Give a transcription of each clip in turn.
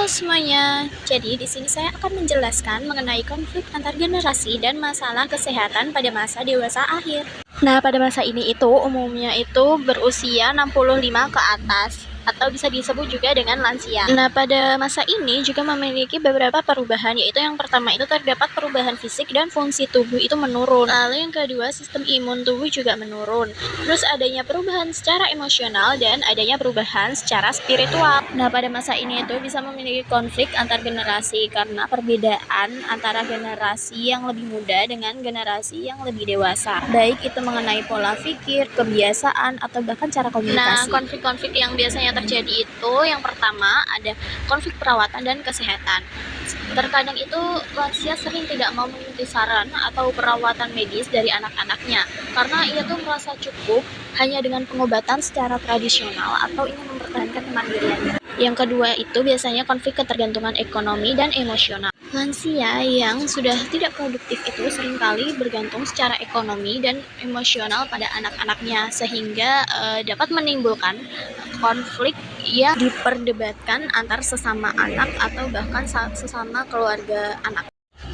Halo semuanya. Jadi di sini saya akan menjelaskan mengenai konflik antar generasi dan masalah kesehatan pada masa dewasa akhir. Nah, pada masa ini itu umumnya itu berusia 65 ke atas atau bisa disebut juga dengan lansia. Nah, pada masa ini juga memiliki beberapa perubahan, yaitu yang pertama itu terdapat perubahan fisik dan fungsi tubuh itu menurun. Lalu yang kedua, sistem imun tubuh juga menurun. Terus adanya perubahan secara emosional dan adanya perubahan secara spiritual. Nah, pada masa ini itu bisa memiliki konflik antar generasi karena perbedaan antara generasi yang lebih muda dengan generasi yang lebih dewasa. Baik itu mengenai pola pikir, kebiasaan, atau bahkan cara komunikasi. Nah, konflik-konflik yang biasanya terjadi itu yang pertama ada konflik perawatan dan kesehatan. Terkadang itu lansia sering tidak mau mengikuti saran atau perawatan medis dari anak-anaknya karena ia tuh merasa cukup hanya dengan pengobatan secara tradisional atau ingin mempertahankan kemandiriannya. Yang kedua itu biasanya konflik ketergantungan ekonomi dan emosional. Lansia yang sudah tidak produktif itu seringkali bergantung secara ekonomi dan emosional pada anak-anaknya sehingga dapat menimbulkan konflik yang diperdebatkan antar sesama anak atau bahkan sesama keluarga anak.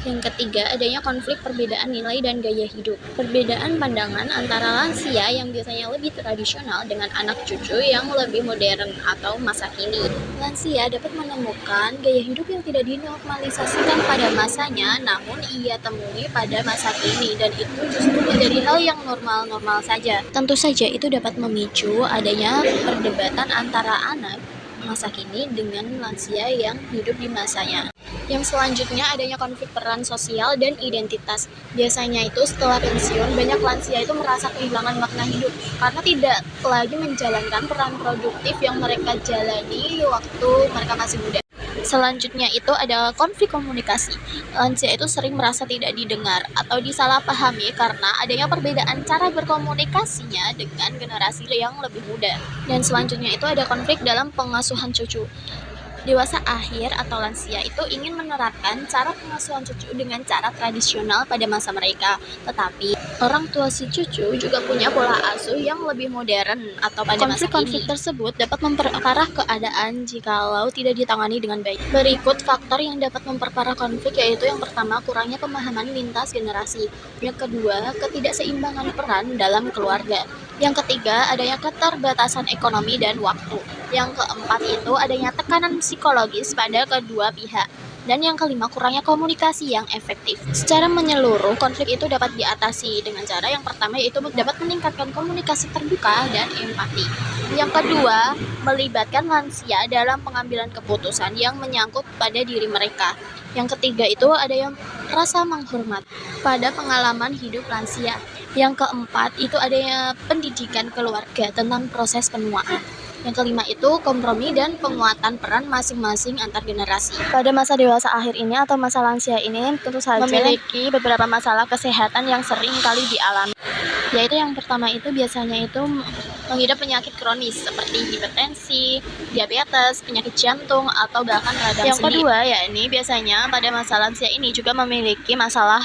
Yang ketiga, adanya konflik perbedaan nilai dan gaya hidup. Perbedaan pandangan antara lansia yang biasanya lebih tradisional dengan anak cucu yang lebih modern atau masa kini. Lansia dapat menemukan gaya hidup yang tidak dinormalisasikan pada masanya, namun ia temui pada masa kini, dan itu justru menjadi hal yang normal-normal saja. Tentu saja itu dapat memicu adanya perdebatan antara anak masa kini dengan lansia yang hidup di masanya. Yang selanjutnya adanya konflik peran sosial dan identitas. Biasanya itu setelah pensiun, banyak lansia itu merasa kehilangan makna hidup karena tidak lagi menjalankan peran produktif yang mereka jalani waktu mereka masih muda. Selanjutnya itu ada konflik komunikasi. Lansia itu sering merasa tidak didengar atau disalahpahami karena adanya perbedaan cara berkomunikasinya dengan generasi yang lebih muda. Dan selanjutnya itu ada konflik dalam pengasuhan cucu. Dewasa akhir atau lansia itu ingin menerapkan cara pengasuhan cucu dengan cara tradisional pada masa mereka. Tetapi orang tua si cucu juga punya pola asuh yang lebih modern atau pada masa kini. Konflik tersebut dapat memperparah keadaan jikalau tidak ditangani dengan baik. Berikut faktor yang dapat memperparah konflik, yaitu yang pertama, kurangnya pemahaman lintas generasi. Yang kedua, ketidakseimbangan peran dalam keluarga. Yang ketiga, adanya keterbatasan ekonomi dan waktu. Yang keempat itu adanya tekanan psikologis pada kedua pihak. Dan yang kelima, kurangnya komunikasi yang efektif. Secara menyeluruh, konflik itu dapat diatasi dengan cara yang pertama, yaitu dapat meningkatkan komunikasi terbuka dan empati. Yang kedua, melibatkan lansia dalam pengambilan keputusan yang menyangkut pada diri mereka. Yang ketiga itu ada yang rasa menghormat pada pengalaman hidup lansia. Yang keempat itu adanya pendidikan keluarga tentang proses penuaan. Yang kelima itu kompromi dan penguatan peran masing-masing antar generasi. Pada masa dewasa akhir ini atau masa lansia ini tentu saja memiliki beberapa masalah kesehatan yang sering kali dialami. Yaitu yang pertama itu biasanya itu mengidap penyakit kronis seperti hipertensi, diabetes, penyakit jantung, atau bahkan radang sendi. Yang kedua yakni biasanya pada masa lansia ini juga memiliki masalah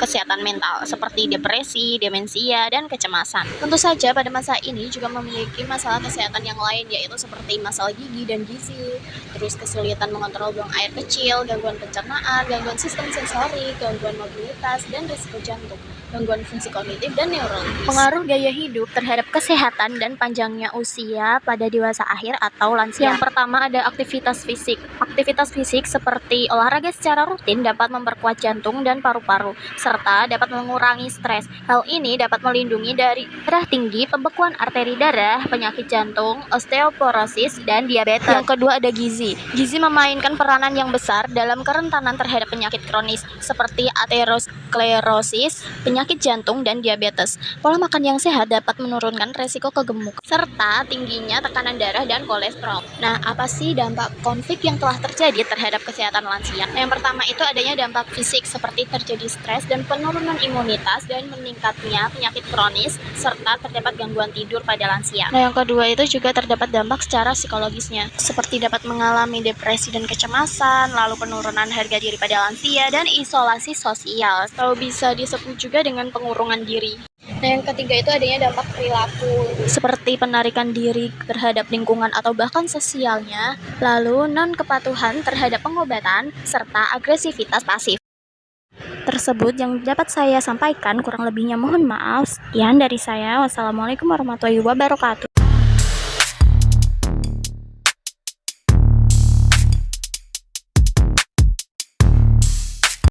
kesehatan mental seperti depresi, demensia, dan kecemasan. Tentu saja pada masa ini juga memiliki masalah kesehatan yang lain, yaitu seperti masalah gigi dan gizi, terus kesulitan mengontrol buang air kecil, gangguan pencernaan, gangguan sistem sensori, gangguan mobilitas, dan risiko jantung, gangguan fungsi kognitif dan neurologis. Pengaruh gaya hidup terhadap kesehatan dan panjangnya usia pada dewasa akhir atau lansia. Yang pertama ada aktivitas fisik. Aktivitas fisik seperti olahraga secara rutin dapat memperkuat jantung dan paru-paru, serta dapat mengurangi stres. Hal ini dapat melindungi dari darah tinggi, pembekuan arteri darah, penyakit jantung, osteoporosis, dan diabetes. Yang kedua ada gizi. Gizi memainkan peranan yang besar dalam kerentanan terhadap penyakit kronis seperti aterosklerosis, penyakit jantung, dan diabetes. Pola makan yang sehat dapat menurunkan resiko kegemukan serta tingginya tekanan darah dan kolesterol. Nah, apa sih dampak konflik yang telah terjadi terhadap kesehatan lansia? Yang pertama itu adanya dampak fisik seperti terjadi stres dan penurunan imunitas dan meningkatnya penyakit kronis serta terdapat gangguan tidur pada lansia. Nah, yang kedua itu juga terdapat dampak secara psikologisnya seperti dapat mengalami depresi dan kecemasan, lalu penurunan harga diri pada lansia dan isolasi sosial, atau bisa disebut juga dengan pengurungan diri. Nah, yang ketiga itu adanya dampak perilaku, seperti penarikan diri terhadap lingkungan atau bahkan sosialnya, lalu non-kepatuhan terhadap pengobatan, serta agresivitas pasif. Tersebut yang dapat saya sampaikan, kurang lebihnya mohon maaf. Sekian dari saya. Wassalamualaikum warahmatullahi wabarakatuh.